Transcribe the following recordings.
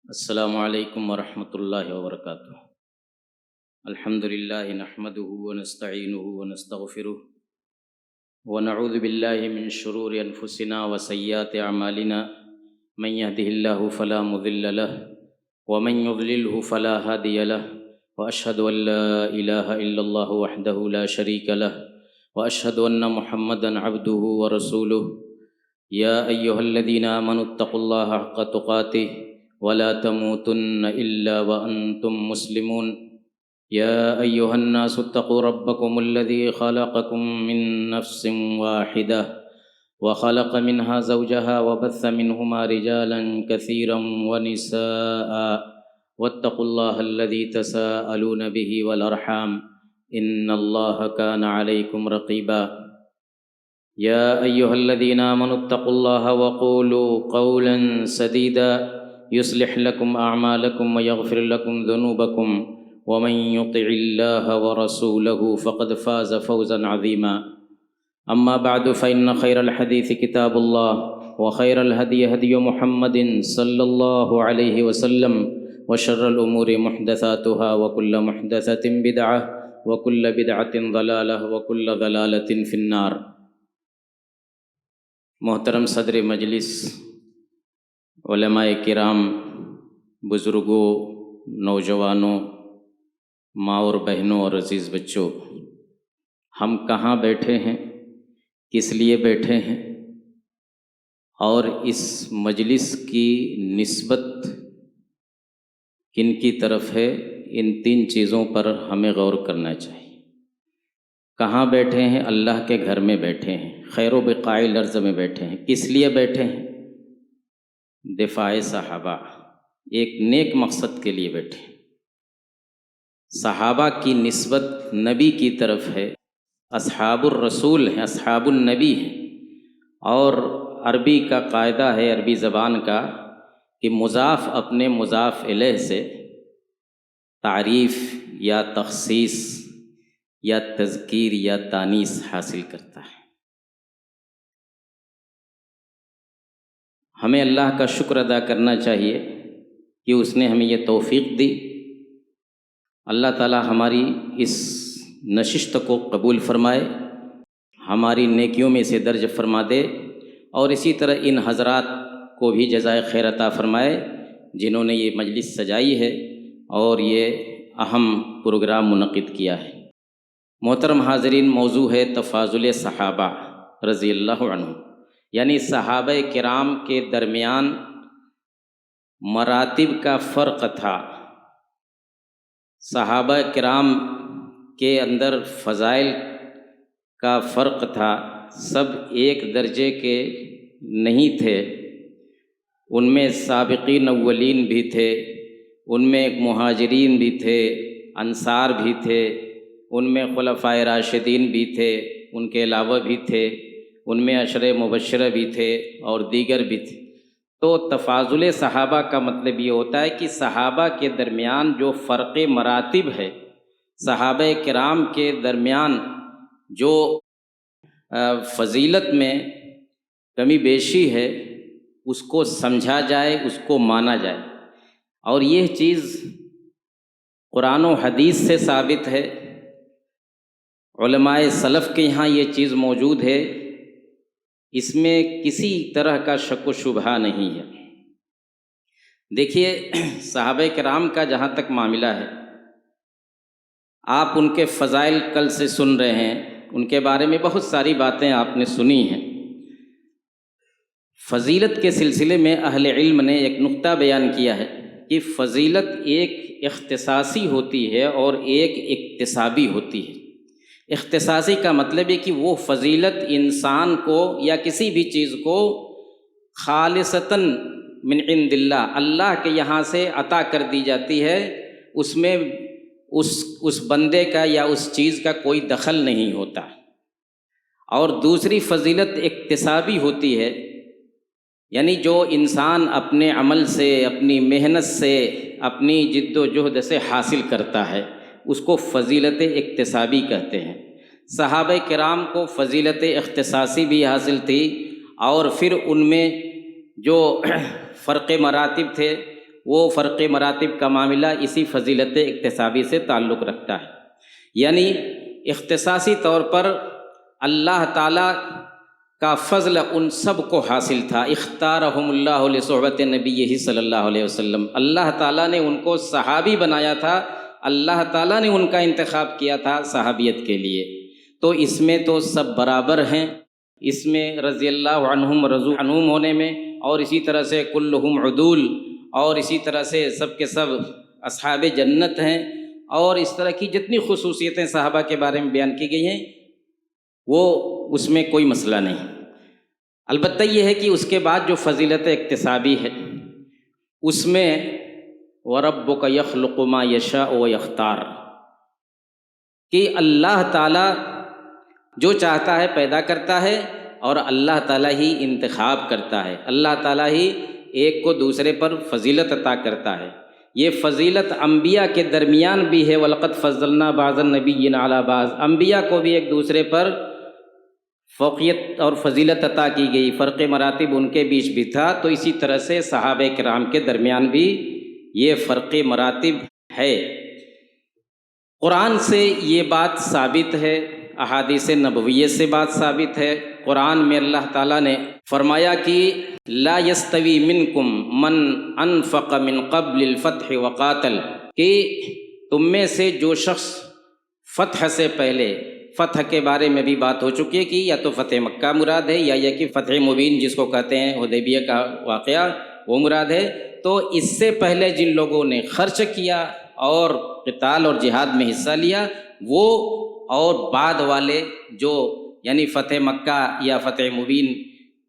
السلام علیکم ورحمۃ اللہ وبرکاتہ۔ الحمد للہ نحمده ونستعینه ونستغفره ونعوذ باللہ من شرور انفسنا وسیئات اعمالنا من يهده الله فلا مضل له ومن يضلله فلا هادي له واشهد ان لا اله الا الله وحده لا شريك له واشهد ان محمدا عبده ورسوله يا ايها الذين آمنوا اتقوا الله حق تقاته ولا تموتن إلا وأنتم مسلمون يا أيها الناس اتقوا ربكم الذي خلقكم من نفس واحدة وخلق منها زوجها وبث منهما رجالا كثيرا ونساء واتقوا الله الذي تساءلون به والأرحام إن الله كان عليكم رقيبا يا أيها الذين آمنوا اتقوا الله وقولوا قولا سديدا يصلح لكم أعمالكم ويغفر لكم ذنوبكم ومن يطع الله ورسوله فقد فاز فوزا عظيما أما بعد فإن خير الحديث كتاب الله وخير الهدي هدي محمد صلى الله عليه وسلم وشر الأمور محدثاتها وكل محدثة بدعة وكل بدعة ضلالة وكل ضلالة في النار۔ محترم صدر مجلس، علماء کرام، بزرگوں، نوجوانوں، ماں اور بہنوں اور عزیز بچوں، ہم کہاں بیٹھے ہیں، کس لیے بیٹھے ہیں، اور اس مجلس کی نسبت کن کی طرف ہے، ان تین چیزوں پر ہمیں غور کرنا چاہیے۔ کہاں بیٹھے ہیں؟ اللہ کے گھر میں بیٹھے ہیں، خیر و بقاء الارض میں بیٹھے ہیں۔ کس لیے بیٹھے ہیں؟ دفاع صحابہ، ایک نیک مقصد کے لیے بیٹھے۔ صحابہ کی نسبت نبی کی طرف ہے، اصحاب الرسول ہیں، اصحاب النبی ہیں، اور عربی کا قاعدہ ہے، عربی زبان کا، کہ مضاف اپنے مضاف الیہ سے تعریف یا تخصیص یا تذکیر یا تانیث حاصل کرتا ہے۔ ہمیں اللہ کا شکر ادا کرنا چاہیے کہ اس نے ہمیں یہ توفیق دی۔ اللہ تعالی ہماری اس نشست کو قبول فرمائے، ہماری نیکیوں میں اسے درج فرما دے، اور اسی طرح ان حضرات کو بھی جزائے خیر عطا فرمائے جنہوں نے یہ مجلس سجائی ہے اور یہ اہم پروگرام منعقد کیا ہے۔ محترم حاضرین، موضوع ہے تفاضل صحابہ رضی اللہ عنہ، یعنی صحابہ کرام کے درمیان مراتب کا فرق تھا، صحابہ کرام کے اندر فضائل کا فرق تھا، سب ایک درجے کے نہیں تھے، ان میں سابقین اولین بھی تھے، ان میں مہاجرین بھی تھے، انصار بھی تھے، ان میں خلفائے راشدین بھی تھے، ان کے علاوہ بھی تھے، ان میں عشرہ مبشرہ بھی تھے اور دیگر بھی تھے۔ تو تفاضل صحابہ کا مطلب یہ ہوتا ہے کہ صحابہ کے درمیان جو فرق مراتب ہے، صحابہ کرام کے درمیان جو فضیلت میں کمی بیشی ہے، اس کو سمجھا جائے، اس کو مانا جائے، اور یہ چیز قرآن و حدیث سے ثابت ہے، علماء سلف کے یہاں یہ چیز موجود ہے، اس میں کسی طرح کا شک و شبہ نہیں ہے۔ دیکھیے، صحابہ کرام کا جہاں تک معاملہ ہے، آپ ان کے فضائل کل سے سن رہے ہیں، ان کے بارے میں بہت ساری باتیں آپ نے سنی ہیں۔ فضیلت کے سلسلے میں اہل علم نے ایک نقطہ بیان کیا ہے کہ فضیلت ایک اختصاصی ہوتی ہے اور ایک اکتسابی ہوتی ہے۔ اختصاصی کا مطلب ہے کہ وہ فضیلت انسان کو یا کسی بھی چیز کو خالصتاً من عند اللہ، اللہ کے یہاں سے عطا کر دی جاتی ہے، اس میں اس بندے کا یا اس چیز کا کوئی دخل نہیں ہوتا۔ اور دوسری فضیلت اکتسابی ہوتی ہے، یعنی جو انسان اپنے عمل سے، اپنی محنت سے، اپنی جد و جہد سے حاصل کرتا ہے، اس کو فضیلت اکتسابی کہتے ہیں۔ صحابہ کرام کو فضیلت اختصاصی بھی حاصل تھی، اور پھر ان میں جو فرق مراتب تھے وہ فرق مراتب کا معاملہ اسی فضیلت اکتسابی سے تعلق رکھتا ہے، یعنی اختصاصی طور پر اللہ تعالیٰ کا فضل ان سب کو حاصل تھا۔ اختارہم اللہ لصحبت نبیہ صلی اللہ علیہ وسلم، اللہ تعالیٰ نے ان کو صحابی بنایا تھا، اللہ تعالیٰ نے ان کا انتخاب کیا تھا صحابیت کے لیے۔ تو اس میں تو سب برابر ہیں، اس میں رضی اللہ عنہم رضوا عنہم ہونے میں، اور اسی طرح سے کلہم عدول، اور اسی طرح سے سب کے سب اصحاب جنت ہیں، اور اس طرح کی جتنی خصوصیتیں صحابہ کے بارے میں بیان کی گئی ہیں وہ اس میں کوئی مسئلہ نہیں۔ البتہ یہ ہے کہ اس کے بعد جو فضیلت اکتسابی ہے اس میں وَرَبُّكَ يَخْلُقُ مَا يَشَاءُ وَيَخْتَارُ، کہ اللہ تعالیٰ جو چاہتا ہے پیدا کرتا ہے، اور اللہ تعالیٰ ہی انتخاب کرتا ہے، اللہ تعالیٰ ہی ایک کو دوسرے پر فضیلت عطا کرتا ہے۔ یہ فضیلت انبیاء کے درمیان بھی ہے، وَلَقَدْ فَضَّلْنَا بَعْضَ النَّبِيِّينَ عَلَىٰ بَعْضٍ، انبیاء کو بھی ایک دوسرے پر فوقیت اور فضیلت عطا کی گئی، فرق مراتب ان کے بیچ بھی تھا، تو اسی طرح سے صحابہ کرام کے درمیان بھی یہ فرق مراتب ہے۔ قرآن سے یہ بات ثابت ہے، احادیث نبویہ سے بات ثابت ہے۔ قرآن میں اللہ تعالیٰ نے فرمایا کہ لا یستوی منکم من انفق من قبل الفتح وقاتل، کہ تم میں سے جو شخص فتح سے پہلے، فتح کے بارے میں بھی بات ہو چکی ہے کہ یا تو فتح مکہ مراد ہے، یا یہ کہ فتح مبین جس کو کہتے ہیں حدیبیہ کا واقعہ وہ مراد ہے۔ تو اس سے پہلے جن لوگوں نے خرچ کیا اور قتال اور جہاد میں حصہ لیا وہ، اور بعد والے جو یعنی فتح مکہ یا فتح مبین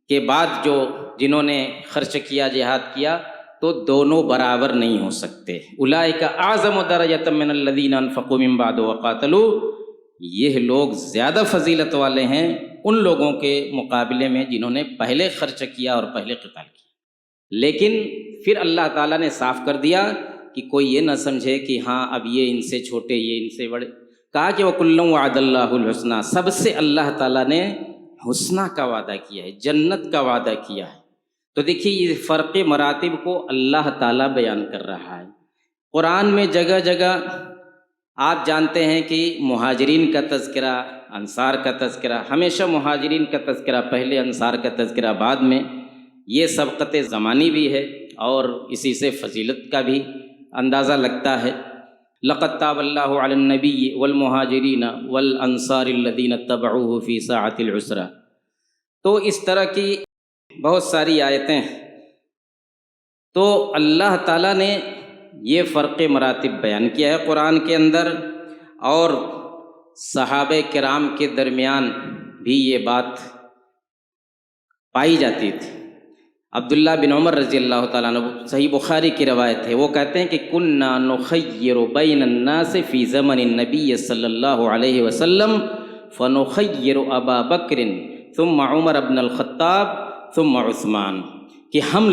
کے بعد جو جنہوں نے خرچ کیا جہاد کیا، تو دونوں برابر نہیں ہو سکتے۔ اولئک اعظم درجۃ من الذین انفقوا من بعد وقاتلوا، یہ لوگ زیادہ فضیلت والے ہیں ان لوگوں کے مقابلے میں جنہوں نے پہلے خرچ کیا اور پہلے قتال کیا۔ لیکن پھر اللہ تعالیٰ نے صاف کر دیا کہ کوئی یہ نہ سمجھے کہ ہاں اب یہ ان سے چھوٹے یہ ان سے بڑے، کہا کہ وَكُلًّا وَعَدَ اللَّهُ الْحُسْنَىٰ، سب سے اللہ تعالیٰ نے حسنہ کا وعدہ کیا ہے، جنت کا وعدہ کیا ہے۔ تو دیکھیے یہ فرق مراتب کو اللہ تعالیٰ بیان کر رہا ہے۔ قرآن میں جگہ جگہ آپ جانتے ہیں کہ مہاجرین کا تذکرہ، انصار کا تذکرہ، ہمیشہ مہاجرین کا تذکرہ پہلے، انصار کا تذکرہ بعد میں، یہ سبقت زمانی بھی ہے اور اسی سے فضیلت کا بھی اندازہ لگتا ہے۔ لقد تاب اللہ علی النبی والمہاجرین والانصار الذین اتبعوہ فی ساعۃ العسرہ، تو اس طرح کی بہت ساری آیتیں ہیں۔ تو اللہ تعالیٰ نے یہ فرق مراتب بیان کیا ہے قرآن کے اندر، اور صحابہ کرام کے درمیان بھی یہ بات پائی جاتی تھی۔ عبداللہ بن عمر رضی اللہ تعالیٰ عنہ، صحیح بخاری کی روایت ہے، وہ کہتے ہیں کہ کنا نخیر بین الناس فی زمن النبی صلی اللہ علیہ وسلم فنخیر ابا بکر ثم عمر بن الخطاب ثم عثمان، کہ ہم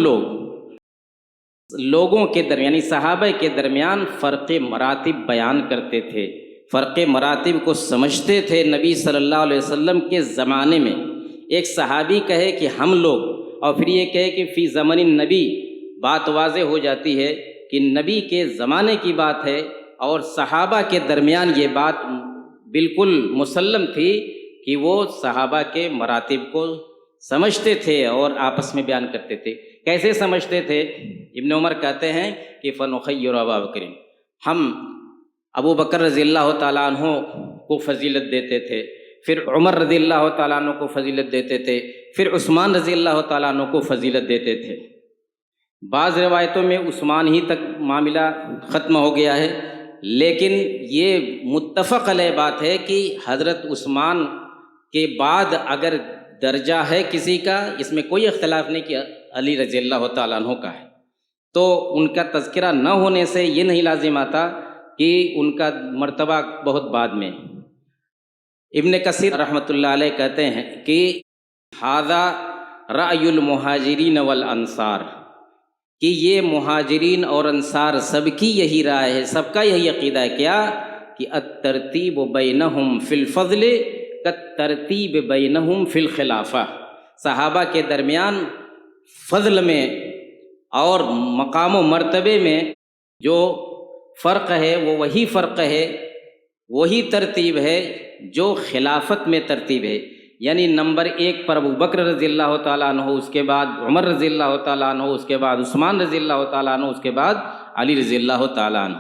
لوگوں کے درمیان یعنی صحابہ کے درمیان فرق مراتب بیان کرتے تھے، فرق مراتب کو سمجھتے تھے۔ نبی صلی اللہ علیہ وسلم کے زمانے میں ایک صحابی کہے کہ ہم لوگ، اور پھر یہ کہے کہ فی زمن النبی، بات واضح ہو جاتی ہے کہ نبی کے زمانے کی بات ہے، اور صحابہ کے درمیان یہ بات بالکل مسلم تھی کہ وہ صحابہ کے مراتب کو سمجھتے تھے اور آپس میں بیان کرتے تھے۔ کیسے سمجھتے تھے؟ ابن عمر کہتے ہیں کہ فنخیر ابا بکر، ہم ابو بکر رضی اللہ تعالیٰ عنہ کو فضیلت دیتے تھے، پھر عمر رضی اللہ تعالیٰ عنہ کو فضیلت دیتے تھے، پھر عثمان رضی اللہ تعالیٰ عنہ کو فضیلت دیتے تھے۔ بعض روایتوں میں عثمان ہی تک معاملہ ختم ہو گیا ہے، لیکن یہ متفق علیہ بات ہے کہ حضرت عثمان کے بعد اگر درجہ ہے کسی کا، اس میں کوئی اختلاف نہیں کہ علی رضی اللہ تعالیٰ عنہ کا ہے، تو ان کا تذکرہ نہ ہونے سے یہ نہیں لازم آتا کہ ان کا مرتبہ بہت بعد میں۔ ابن کثیر رحمۃ اللہ علیہ کہتے ہیں کہ ھذا رأی المہاجرین والانصار، کہ یہ مہاجرین اور انصار سب کی یہی رائے ہے، سب کا یہی عقیدہ ہے، کیا کہ الترتیب بینہم فی الفضل کالترتیب بینہم فی الخلافہ، صحابہ کے درمیان فضل میں اور مقام و مرتبے میں جو فرق ہے وہ وہی فرق ہے، وہی ترتیب ہے جو خلافت میں ترتیب ہے، یعنی نمبر 1 پر ابو بکر رضی اللہ تعالیٰ عنہ، اس کے بعد عمر رضی اللہ تعالیٰ عنہ، اس کے بعد عثمان رضی اللہ تعالیٰ عنہ، اس کے بعد علی رضی اللہ تعالیٰ عنہ۔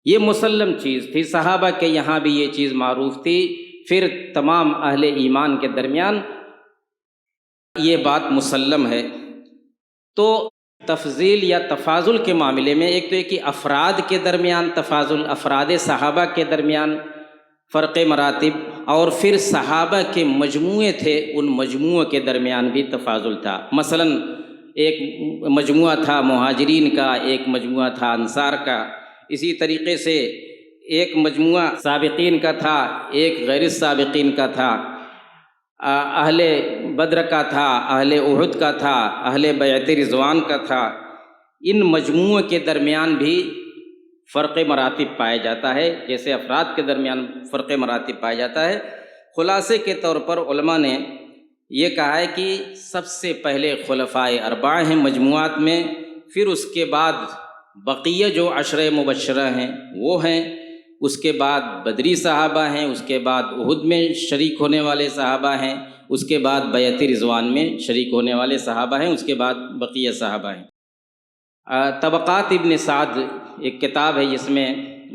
یہ مسلم چیز تھی، صحابہ کے یہاں بھی یہ چیز معروف تھی، پھر تمام اہل ایمان کے درمیان یہ بات مسلم ہے۔ تو تفضیل یا تفاضل کے معاملے میں ایک تو یہ کہ افراد کے درمیان تفاضل، افراد صحابہ کے درمیان فرق مراتب، اور پھر صحابہ کے مجموعے تھے، ان مجموعوں کے درمیان بھی تفاضل تھا۔ مثلا ایک مجموعہ تھا مہاجرین کا، ایک مجموعہ تھا انصار کا، اسی طریقے سے ایک مجموعہ سابقین کا تھا، ایک غیر سابقین کا تھا، اہل بدر کا تھا، اہل احد کا تھا، اہل بیعت رضوان کا تھا۔ ان مجموعوں کے درمیان بھی فرق مراتب پایا جاتا ہے، جیسے افراد کے درمیان فرق مراتب پایا جاتا ہے۔ خلاصے کے طور پر علماء نے یہ کہا ہے کہ سب سے پہلے خلفائے اربعہ ہیں مجموعات میں، پھر اس کے بعد بقیہ جو عشرہ مبشرہ ہیں وہ ہیں، اس کے بعد بدری صحابہ ہیں، اس کے بعد احد میں شریک ہونے والے صحابہ ہیں، اس کے بعد بیعت رضوان میں شریک ہونے والے صحابہ ہیں، اس کے بعد بقیہ صحابہ ہیں۔ طبقات ابن سعد ایک کتاب ہے جس میں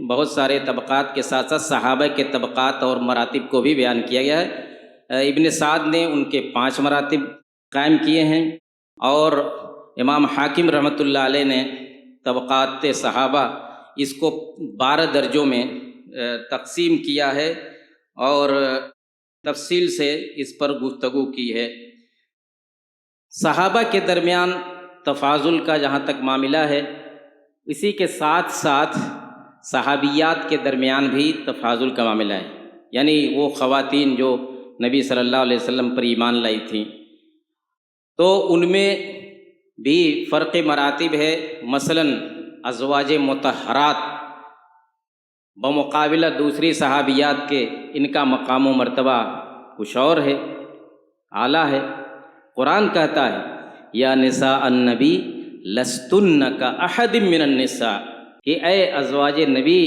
بہت سارے طبقات کے ساتھ ساتھ صحابہ کے طبقات اور مراتب کو بھی بیان کیا گیا ہے۔ ابن سعد نے ان کے 5 مراتب قائم کیے ہیں، اور امام حاکم رحمۃ اللہ علیہ نے طبقات صحابہ اس کو 12 درجوں میں تقسیم کیا ہے اور تفصیل سے اس پر گفتگو کی ہے۔ صحابہ کے درمیان تفاضل کا جہاں تک معاملہ ہے، اسی کے ساتھ ساتھ صحابیات کے درمیان بھی تفاضل کا معاملہ ہے، یعنی وہ خواتین جو نبی صلی اللہ علیہ وسلم پر ایمان لائی تھیں، تو ان میں بھی فرق مراتب ہے۔ مثلا ازواج مطہرات بمقابلہ دوسری صحابیات کے، ان کا مقام و مرتبہ کچھ اور ہے، اعلیٰ ہے۔ قرآن کہتا ہے یا نساء النبی لستن کاحد من النساء، کہ اے ازواج نبی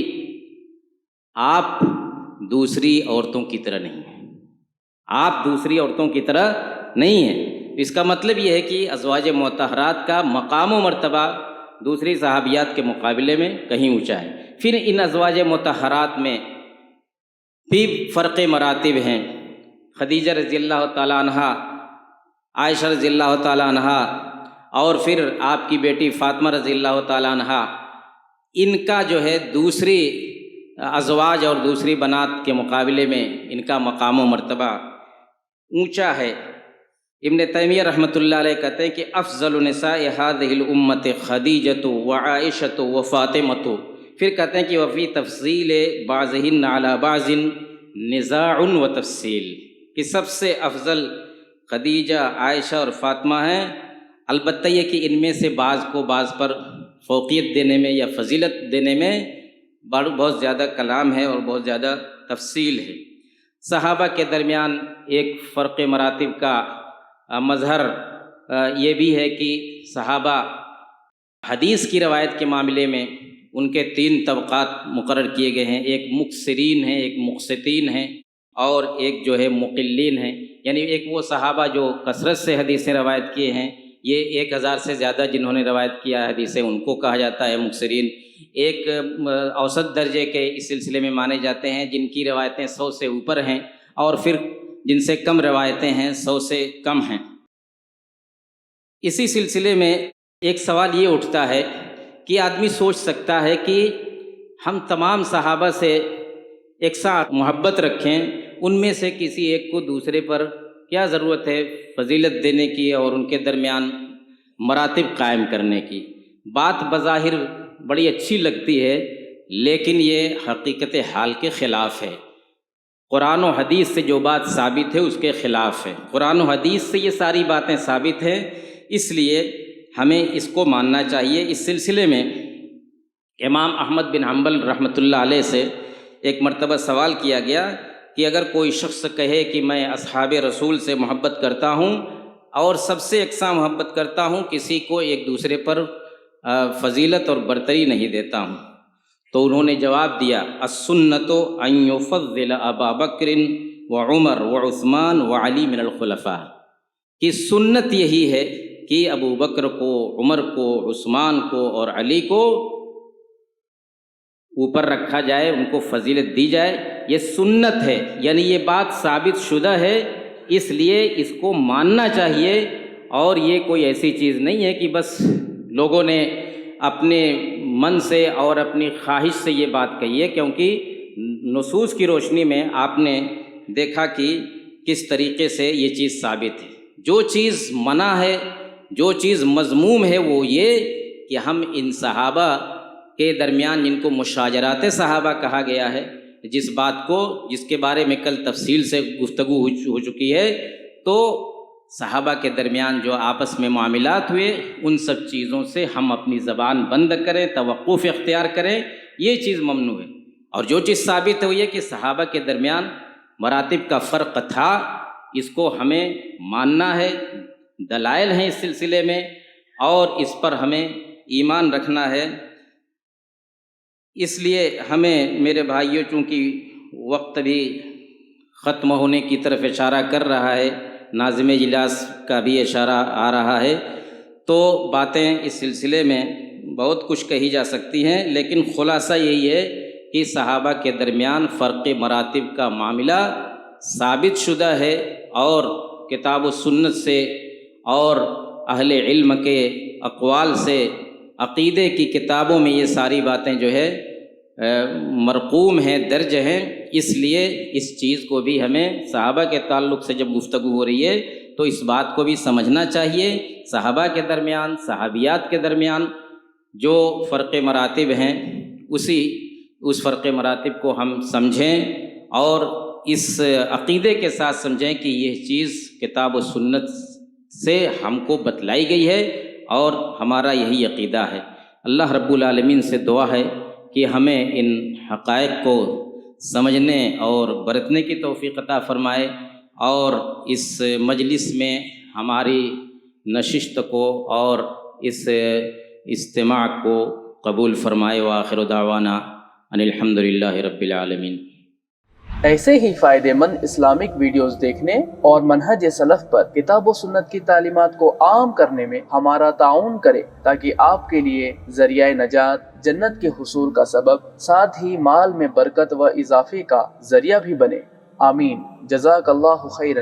آپ دوسری عورتوں کی طرح نہیں ہیں، آپ دوسری عورتوں کی طرح نہیں ہیں۔ اس کا مطلب یہ ہے کہ ازواج مطہرات کا مقام و مرتبہ دوسری صحابیات کے مقابلے میں کہیں اونچا ہے۔ پھر ان ازواج مطہرات میں بھی فرق مراتب ہیں۔ خدیجہ رضی اللہ تعالیٰ عنہا، عائشہ رضی اللہ تعالیٰ عنہا، اور پھر آپ کی بیٹی فاطمہ رضی اللہ تعالیٰ عنہا، ان کا جو ہے دوسری ازواج اور دوسری بنات کے مقابلے میں ان کا مقام و مرتبہ اونچا ہے۔ ابن تیمیہ رحمۃ اللہ علیہ کہتے ہیں کہ افضل نساء هذه الامت خدیجۃ وعائشۃ وفاطمۃ، پھر کہتے ہیں کہ وفی تفصیل بعضہن علی بعض نزاع وتفصیل، کہ سب سے افضل خدیجہ، عائشہ اور فاطمہ ہیں، البتہ یہ کہ ان میں سے بعض کو بعض پر فوقیت دینے میں یا فضیلت دینے میں بہت زیادہ کلام ہے اور بہت زیادہ تفصیل ہے۔ صحابہ کے درمیان ایک فرق مراتب کا مظہر یہ بھی ہے کہ صحابہ حدیث کی روایت کے معاملے میں ان کے 3 طبقات مقرر کیے گئے ہیں، ایک مکثرین ہیں، ایک مقسطین ہیں، اور ایک جو ہے مقلین ہیں، یعنی ایک وہ صحابہ جو کثرت سے حدیثیں روایت کیے ہیں، یہ 1000 سے زیادہ جنہوں نے روایت کیا حدیثیں، ان کو کہا جاتا ہے مکثرین۔ ایک اوسط درجے کے اس سلسلے میں مانے جاتے ہیں جن کی روایتیں 100 سے اوپر ہیں، اور پھر جن سے کم روایتیں ہیں 100 سے کم ہیں۔ اسی سلسلے میں ایک سوال یہ اٹھتا ہے کہ آدمی سوچ سکتا ہے کہ ہم تمام صحابہ سے یکساں محبت رکھیں، ان میں سے کسی ایک کو دوسرے پر کیا ضرورت ہے فضیلت دینے کی اور ان کے درمیان مراتب قائم کرنے کی؟ بات بظاہر بڑی اچھی لگتی ہے، لیکن یہ حقیقت حال کے خلاف ہے۔ قرآن و حدیث سے جو بات ثابت ہے اس کے خلاف ہے، قرآن و حدیث سے یہ ساری باتیں ثابت ہیں، اس لیے ہمیں اس کو ماننا چاہیے۔ اس سلسلے میں امام احمد بن حنبل رحمۃ اللہ علیہ سے ایک مرتبہ سوال کیا گیا کہ اگر کوئی شخص کہے کہ میں اصحاب رسول سے محبت کرتا ہوں اور سب سے یکساں محبت کرتا ہوں، کسی کو ایک دوسرے پر فضیلت اور برتری نہیں دیتا ہوں۔ تو انہوں نے جواب دیا السنت ان یفضل ابا بکر وعمر وعثمان وعلی من الخلفاء، کہ سنت یہی ہے کہ ابو بکر کو، عمر کو، عثمان کو اور علی کو اوپر رکھا جائے، ان کو فضیلت دی جائے، یہ سنت ہے، یعنی یہ بات ثابت شدہ ہے، اس لیے اس کو ماننا چاہیے۔ اور یہ کوئی ایسی چیز نہیں ہے کہ بس لوگوں نے اپنے من سے اور اپنی خواہش سے یہ بات کہی ہے، کیونکہ نصوص کی روشنی میں آپ نے دیکھا کہ کس طریقے سے یہ چیز ثابت ہے۔ جو چیز منع ہے، جو چیز مذموم ہے، وہ یہ کہ ہم ان صحابہ کے درمیان، جن کو مشاجرات صحابہ کہا گیا ہے، جس کے بارے میں کل تفصیل سے گفتگو ہو چکی ہے، تو صحابہ کے درمیان جو آپس میں معاملات ہوئے، ان سب چیزوں سے ہم اپنی زبان بند کریں، توقف اختیار کریں، یہ چیز ممنوع ہے۔ اور جو چیز ثابت ہوئی ہے کہ صحابہ کے درمیان مراتب کا فرق تھا، اس کو ہمیں ماننا ہے، دلائل ہیں اس سلسلے میں، اور اس پر ہمیں ایمان رکھنا ہے۔ اس لیے ہمیں میرے بھائیوں، چونکہ وقت بھی ختم ہونے کی طرف اشارہ کر رہا ہے، ناظم اجلاس کا بھی اشارہ آ رہا ہے، تو باتیں اس سلسلے میں بہت کچھ کہی جا سکتی ہیں، لیکن خلاصہ یہی ہے کہ صحابہ کے درمیان فرق مراتب کا معاملہ ثابت شدہ ہے، اور کتاب و سنت سے اور اہل علم کے اقوال سے، عقیدے کی کتابوں میں یہ ساری باتیں جو ہے مرقوم ہیں، درج ہیں۔ اس لیے اس چیز کو بھی ہمیں صحابہ کے تعلق سے جب گفتگو ہو رہی ہے تو اس بات کو بھی سمجھنا چاہیے، صحابہ کے درمیان، صحابیات کے درمیان جو فرق مراتب ہیں، اس فرق مراتب کو ہم سمجھیں، اور اس عقیدے کے ساتھ سمجھیں کہ یہ چیز کتاب و سنت سے ہم کو بتلائی گئی ہے، اور ہمارا یہی عقیدہ ہے۔ اللہ رب العالمین سے دعا ہے کہ ہمیں ان حقائق کو سمجھنے اور برتنے کی توفیق عطا فرمائے، اور اس مجلس میں ہماری نشست کو اور اس اجتماع کو قبول فرمائے۔ وآخر دعوانا ان الحمد للہ رب العالمین۔ ایسے ہی فائدہ مند اسلامک ویڈیوز دیکھنے اور منہج سلف پر کتاب و سنت کی تعلیمات کو عام کرنے میں ہمارا تعاون کرے، تاکہ آپ کے لیے ذریعہ نجات، جنت کے حصول کا سبب، ساتھ ہی مال میں برکت و اضافے کا ذریعہ بھی بنے۔ آمین۔ جزاک اللہ خیرا۔